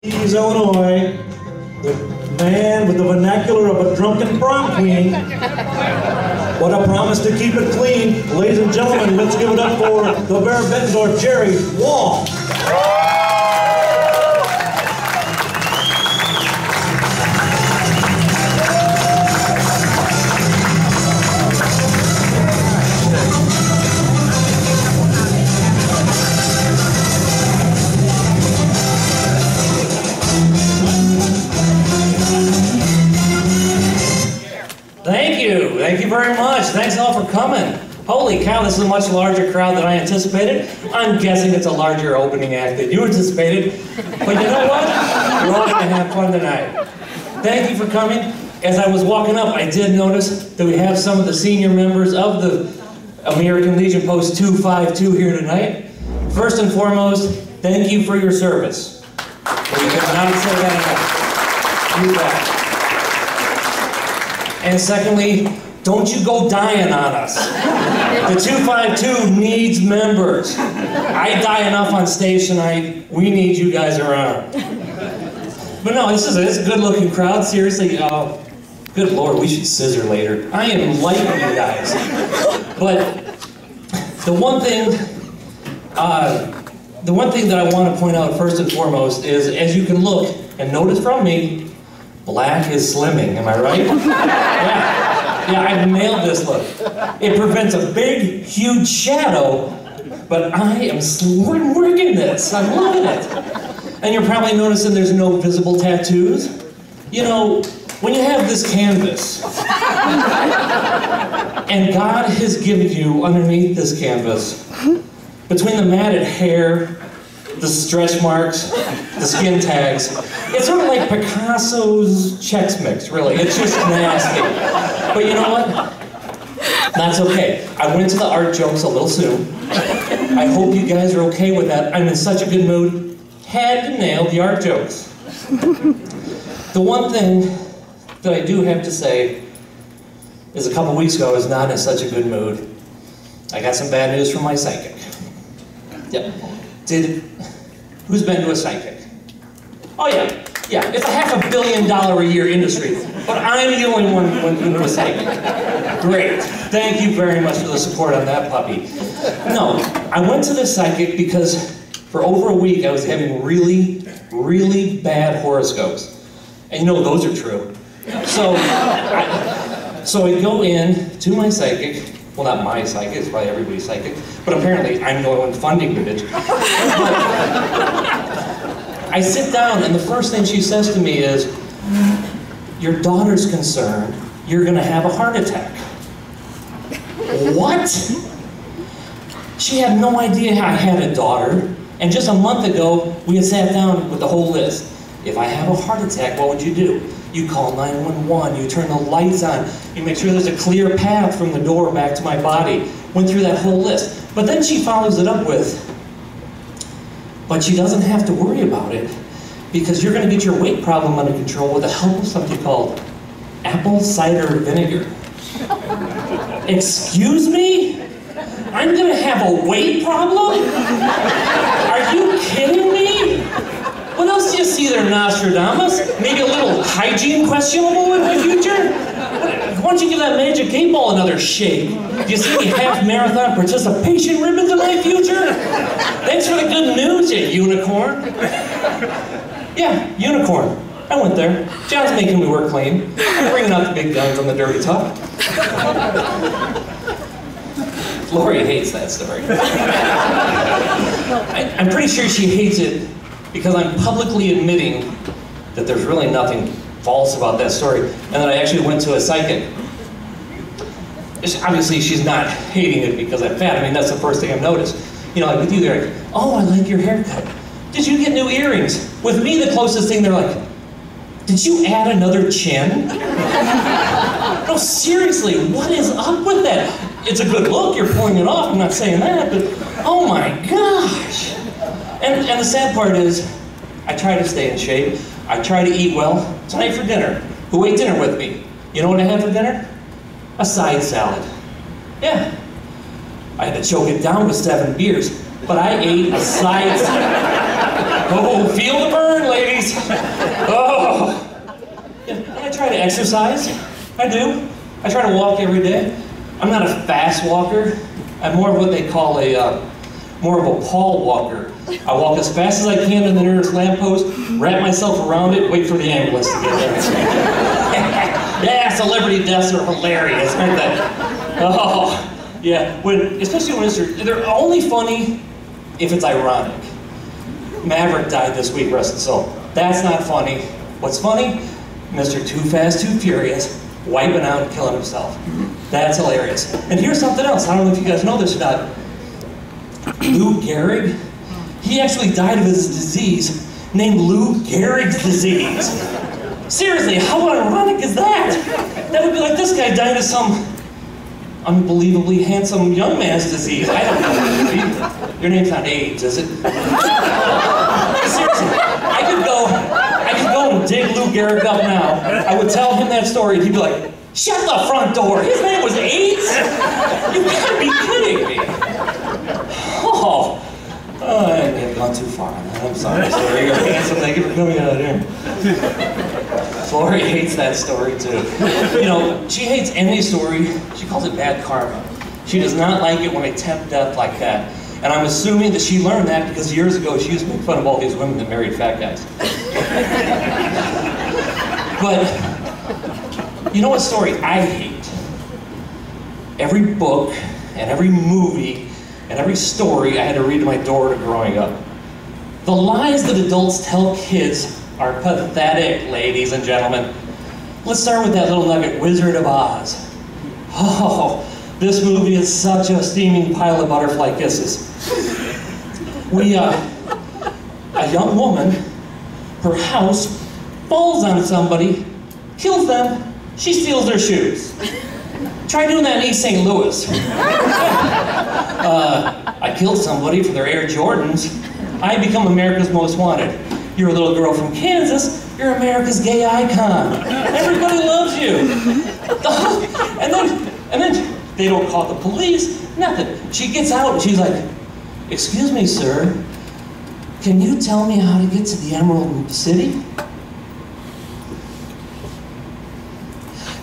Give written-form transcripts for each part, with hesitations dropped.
Illinois, the man with the vernacular of a drunken prom queen. What a promise to keep it clean. Ladies and gentlemen, let's give it up for the Bear Bettendorf, Jerry Wahl. Thank you very much. Thanks all for coming. Holy cow, this is a much larger crowd than I anticipated. I'm guessing it's a larger opening act than you anticipated. But you know what? We're all going to have fun tonight. Thank you for coming. As I was walking up, I did notice that we have some of the senior members of the American Legion Post 252 here tonight. First and foremost, thank you for your service. We cannot say that enough. You bet. And secondly, don't you go dying on us. The 252 needs members. I die enough on stage tonight. We need you guys around. But no, it's a good-looking crowd. Seriously, good Lord, we should scissor later. I am liking you guys. But the one thing that I want to point out first and foremost is, as you can look and notice from me, black is slimming, am I right? Yeah, I've nailed this look. It prevents a big, huge shadow, but I am working this. I'm loving it. And you're probably noticing there's no visible tattoos. You know, when you have this canvas, and God has given you underneath this canvas, between the matted hair, the stretch marks, the skin tags, it's sort of like Picasso's Chex Mix, really. It's just nasty. But you know what? That's okay. I went to the art jokes a little soon. I hope you guys are okay with that. I'm in such a good mood. Had to nail the art jokes. The one thing that I do have to say is a couple weeks ago I was not in such a good mood. I got some bad news from my psychic. Yep. Who's been to a psychic? Oh yeah, it's a $500 million a year industry, but I'm the only one who went to a psychic. Great, thank you very much for the support on that puppy. No, I went to this psychic because for over a week I was having really, really bad horoscopes. And you know those are true. So I go in to my psychic. Well, not my psychic, it's probably everybody's psychic, but apparently I'm the only one funding the bitch. I sit down, and the first thing she says to me is, your daughter's concerned, you're gonna have a heart attack. What? She had no idea I had a daughter, and just a month ago, we had sat down with the whole list. If I have a heart attack, what would you do? You call 911, you turn the lights on, you make sure there's a clear path from the door back to my body. Went through that whole list. But then she follows it up with, but she doesn't have to worry about it because you're going to get your weight problem under control with the help of something called apple cider vinegar. Excuse me? I'm going to have a weight problem? Are you kidding me? What else do you see there, Nostradamus? Maybe a little hygiene questionable in my future? Why don't you give that magic 8-ball another shake? Do you see any half-marathon participation ribbons in my future? Thanks for the good news, you unicorn. Yeah, unicorn. I went there. John's making me work clean. I'm bringing out the big guns on the dirty talk. Lori hates that story. I'm pretty sure she hates it because I'm publicly admitting that there's really nothing false about that story, and that I actually went to a psychic. Obviously, she's not hating it because I'm fat. I mean, that's the first thing I've noticed. You know, like with you, they're like, oh, I like your haircut. Did you get new earrings? With me, the closest thing, they're like, did you add another chin? No, seriously, what is up with that? It's a good look, you're pulling it off, I'm not saying that, but oh my gosh. And the sad part is, I try to stay in shape. I try to eat well. Tonight for dinner. Who ate dinner with me? You know what I had for dinner? A side salad. Yeah. I had to choke it down with 7 beers, but I ate a side salad. Oh, feel the burn, ladies. Oh. Yeah, and I try to exercise. I do. I try to walk every day. I'm not a fast walker. I'm more of what they call more of a Paul walker. I walk as fast as I can to the nearest lamppost, wrap myself around it, wait for the ambulance to get there. Yeah, celebrity deaths are hilarious, aren't they? Oh, yeah. Especially when they're only funny if it's ironic. Maverick died this week, rest his soul. That's not funny. What's funny? Mr. Too Fast, Too Furious, wiping out and killing himself. That's hilarious. And here's something else. I don't know if you guys know this or not. Lou Gehrig, he actually died of his disease named Lou Gehrig's disease. Seriously, how ironic is that? That would be like this guy dying of some unbelievably handsome young man's disease. I don't know what it would be. Your name's not AIDS, is it? Seriously, I could go and dig Lou Gehrig up now. I would tell him that story and he'd be like, shut the front door, his name was AIDS? You gotta be kidding me. Oh, I may have gone too far on that. I'm sorry, Story. You're handsome. Thank you for coming out here. Flory hates that story too. You know, she hates any story. She calls it bad karma. She does not like it when I tempt death like that. And I'm assuming that she learned that because years ago she used to make fun of all these women that married fat guys. But, you know what story I hate? Every book and every movie and every story I had to read to my daughter growing up. The lies that adults tell kids are pathetic, ladies and gentlemen. Let's start with that little nugget, Wizard of Oz. Oh, this movie is such a steaming pile of butterfly kisses. A young woman, her house falls on somebody, kills them, she steals their shoes. Try doing that in East St. Louis. I killed somebody for their Air Jordans. I become America's Most Wanted. You're a little girl from Kansas, you're America's gay icon. Everybody loves you. And then they don't call the police, nothing. She gets out and she's like, excuse me, sir, can you tell me how to get to the Emerald City?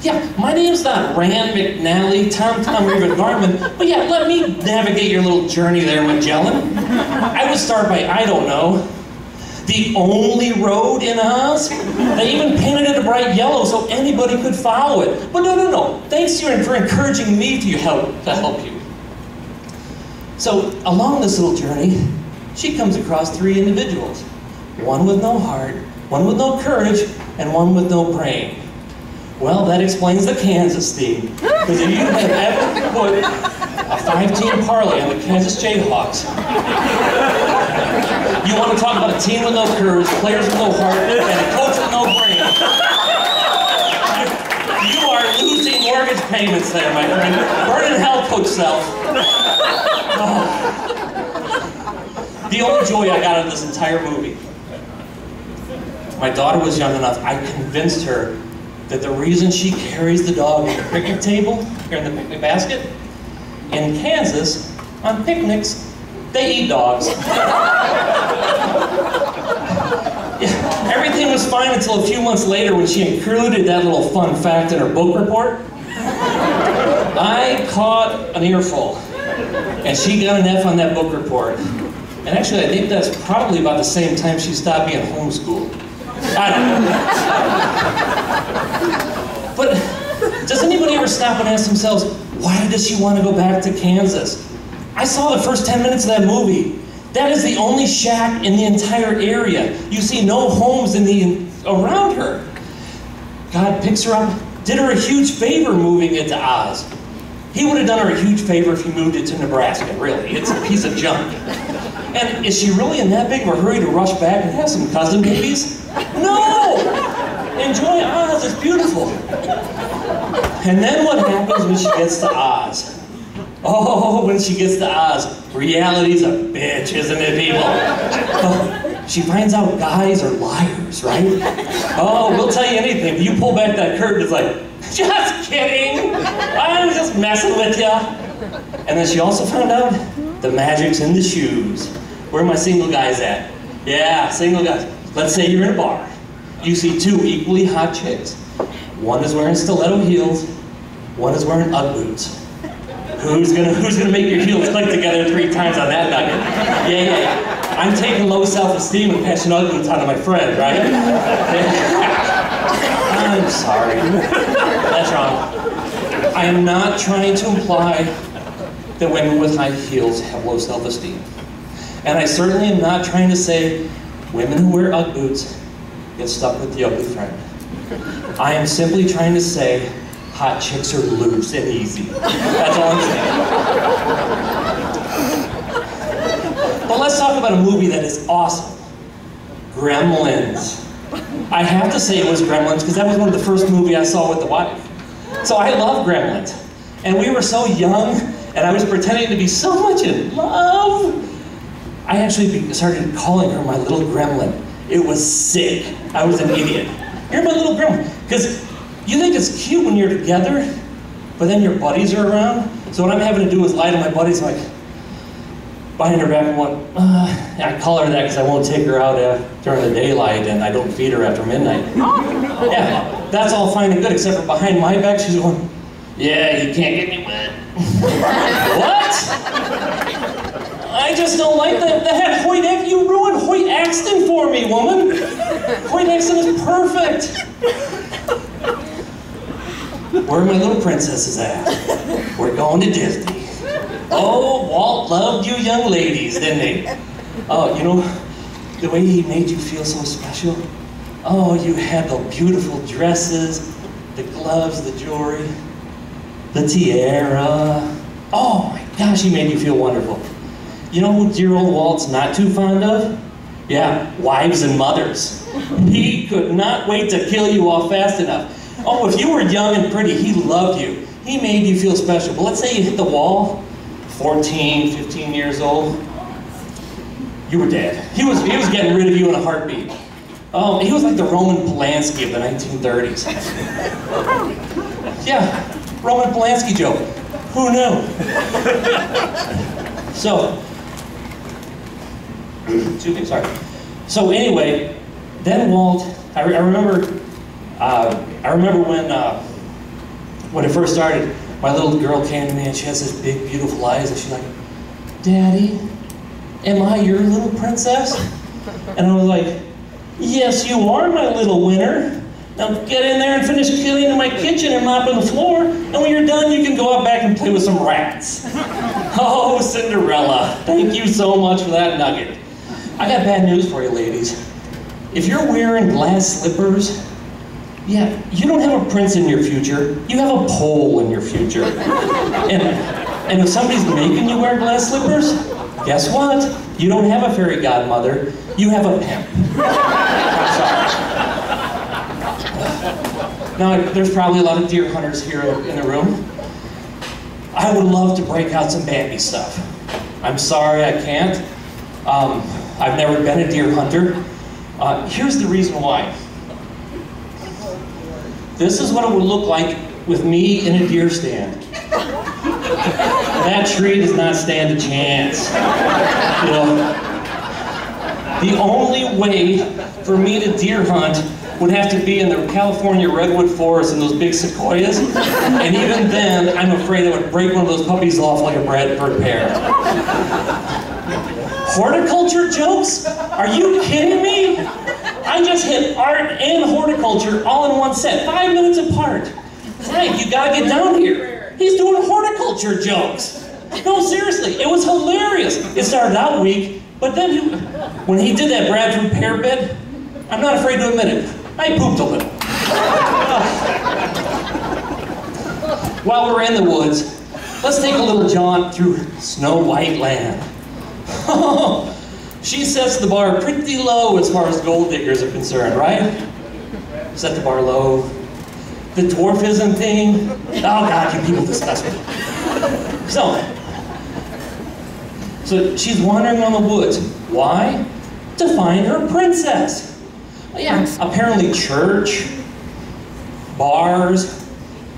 Yeah, my name's not Rand McNally, Tom River Garmin, but yeah, let me navigate your little journey there, Magellan. I would start by, I don't know, the only road in Oz? They even painted it a bright yellow so anybody could follow it. But no, thanks to you for encouraging me to help you. So, along this little journey, she comes across three individuals. One with no heart, one with no courage, and one with no brain. Well, that explains the Kansas theme. Because if you have ever put a 5-team parlay on the Kansas Jayhawks, you want to talk about a team with no courage, players with no heart, and a coach with no brain. You are losing mortgage payments there, my friend. Burn in hell, Coach Self. Oh. The only joy I got out of this entire movie, my daughter was young enough, I convinced her that the reason she carries the dog at the picnic table, or in the picnic basket, in Kansas, on picnics, they eat dogs. Yeah, everything was fine until a few months later when she included that little fun fact in her book report. I caught an earful, and she got an F on that book report. And actually, I think that's probably about the same time she stopped being homeschooled. I don't know. But does anybody ever stop and ask themselves, why does she want to go back to Kansas? I saw the first 10 minutes of that movie. That is the only shack in the entire area. You see no homes around her. God picks her up, did her a huge favor moving it to Oz. He would have done her a huge favor if he moved it to Nebraska, really. It's a piece of junk. And is she really in that big of a hurry to rush back and have some cousin babies? No! Enjoy Oz, it's beautiful. And then what happens when she gets to Oz? Oh, when she gets to Oz, reality's a bitch, isn't it, people? Oh, she finds out guys are liars, right? Oh, we'll tell you anything. If you pull back that curtain, it's like, just kidding. I'm just messing with you. And then she also found out the magic's in the shoes. Where are my single guys at? Yeah, single guys. Let's say you're in a bar. You see two equally hot chicks. One is wearing stiletto heels, one is wearing Ugg boots. Who's gonna make your heels click together 3 times on that nugget? Yeah. I'm taking low self-esteem and passing Ugg boots on to my friend, right? I'm sorry. That's wrong. I am not trying to imply that women with high heels have low self-esteem. And I certainly am not trying to say women who wear Ugg boots get stuck with the ugly friend. I am simply trying to say hot chicks are loose and easy. That's all I'm saying. But let's talk about a movie that is awesome. Gremlins. I have to say it was Gremlins because that was one of the first movies I saw with the wife. So I love Gremlins. And we were so young, and I was pretending to be so much in love. I actually started calling her my little gremlin. It was sick. I was an idiot. You're my little gremlin. Because you think it's cute when you're together, but then your buddies are around. So what I'm having to do is lie to my buddies like, behind her back and going, I call her that because I won't take her out during the daylight and I don't feed her after midnight. Yeah, that's all fine and good, except for behind my back, she's going, yeah, you can't get me wet. What? I just don't like that Hoyt Axton. You ruined Hoyt Axton for me, woman. Hoyt Axton is perfect. Where are my little princesses at? We're going to Disney. Oh, Walt loved you young ladies, didn't he? Oh, you know, the way he made you feel so special. Oh, you had the beautiful dresses, the gloves, the jewelry, the tiara. Oh my gosh, he made you feel wonderful. You know who dear old Walt's not too fond of? Yeah, wives and mothers. He could not wait to kill you off fast enough. Oh, if you were young and pretty, he loved you. He made you feel special. But let's say you hit the wall, 14, 15 years old. You were dead. He was getting rid of you in a heartbeat. Oh, he was like the Roman Polanski of the 1930s. Yeah, Roman Polanski joke. Who knew? So, excuse me, sorry. So anyway, then Walt, I remember when it first started, my little girl came to me and she has this big, beautiful eyes and she's like, Daddy, am I your little princess? And I was like, yes, you are my little winner. Now get in there and finish cleaning my kitchen and mopping the floor. And when you're done, you can go out back and play with some rats. Oh, Cinderella, thank you so much for that nugget. I got bad news for you, ladies. If you're wearing glass slippers, yeah, you don't have a prince in your future. You have a pole in your future. And if somebody's making you wear glass slippers, guess what? You don't have a fairy godmother. You have a pimp. I'm sorry. Now, there's probably a lot of deer hunters here in the room. I would love to break out some Bambi stuff. I'm sorry I can't. I've never been a deer hunter. Here's the reason why. This is what it would look like with me in a deer stand. That tree does not stand a chance. You know, the only way for me to deer hunt would have to be in the California redwood forest and those big sequoias. And even then, I'm afraid I would break one of those puppies off like a Bradford pear. Horticulture jokes? Are you kidding me? I just hit art and horticulture all in one set, 5 minutes apart. Frank, you gotta get down here. He's doing horticulture jokes. No, seriously, it was hilarious. It started out weak, but then when he did that Bradford pear bit, I'm not afraid to admit it, I pooped a little. While we're in the woods, let's take a little jaunt through Snow White land. She sets the bar pretty low as far as gold diggers are concerned, right? Set the bar low. The dwarfism thing. Oh God, you people disgust me. So she's wandering on the woods. Why? To find her princess. Yeah, apparently church, bars,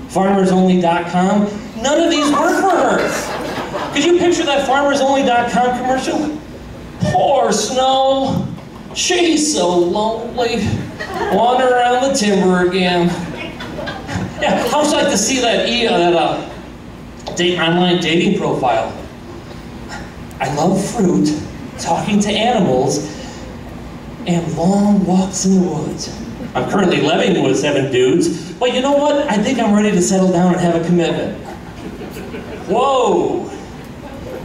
farmersonly.com, none of these work for her. Could you picture that farmersonly.com commercial? Poor Snow. She's so lonely, wandering around the timber again. Yeah, how would you like to see that online dating profile? I love fruit, talking to animals, and long walks in the woods. I'm currently living with 7 dudes, but you know what? I think I'm ready to settle down and have a commitment. Whoa!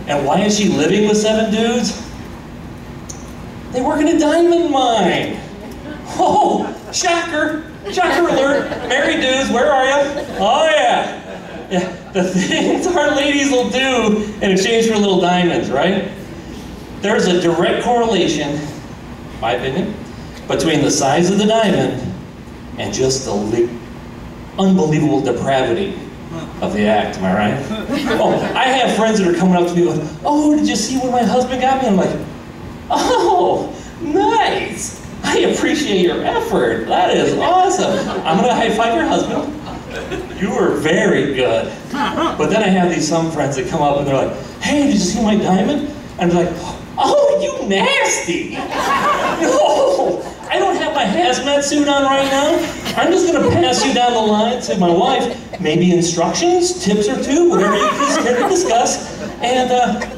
And why is she living with 7 dudes? They work in a diamond mine. Oh, shocker! Shocker alert! Married dudes, where are you? Oh yeah! Yeah, the things our ladies will do in exchange for little diamonds, right? There's a direct correlation, in my opinion, between the size of the diamond and just the unbelievable depravity of the act, am I right? Oh, I have friends that are coming up to me like, oh, did you see what my husband got me? I'm like, oh, nice. I appreciate your effort. That is awesome. I'm gonna high five your husband. You were very good. But then I have some friends that come up and they're like, hey, did you see my diamond? And I'm like, oh, you nasty. No, I don't have my hazmat suit on right now. I'm just gonna pass you down the line to my wife. Maybe instructions, tips or 2, whatever you care to discuss. And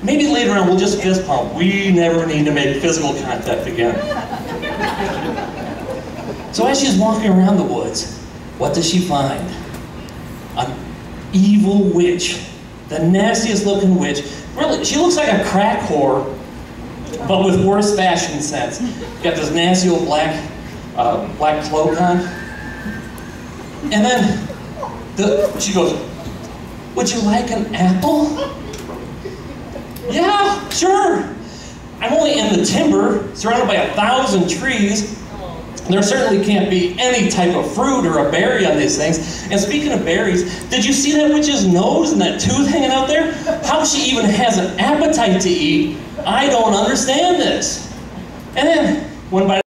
maybe later on we'll just fist pump. We never need to make physical contact again. So as she's walking around the woods, what does she find? An evil witch. The nastiest looking witch. Really, she looks like a crack whore, but with worse fashion sense. Got this nasty old black cloak on. And then she goes, would you like an apple? Yeah, sure. I'm only in the timber, surrounded by 1,000 trees. There certainly can't be any type of fruit or a berry on these things. And speaking of berries, did you see that witch's nose and that tooth hanging out there? How she even has an appetite to eat? I don't understand this. And then, one bite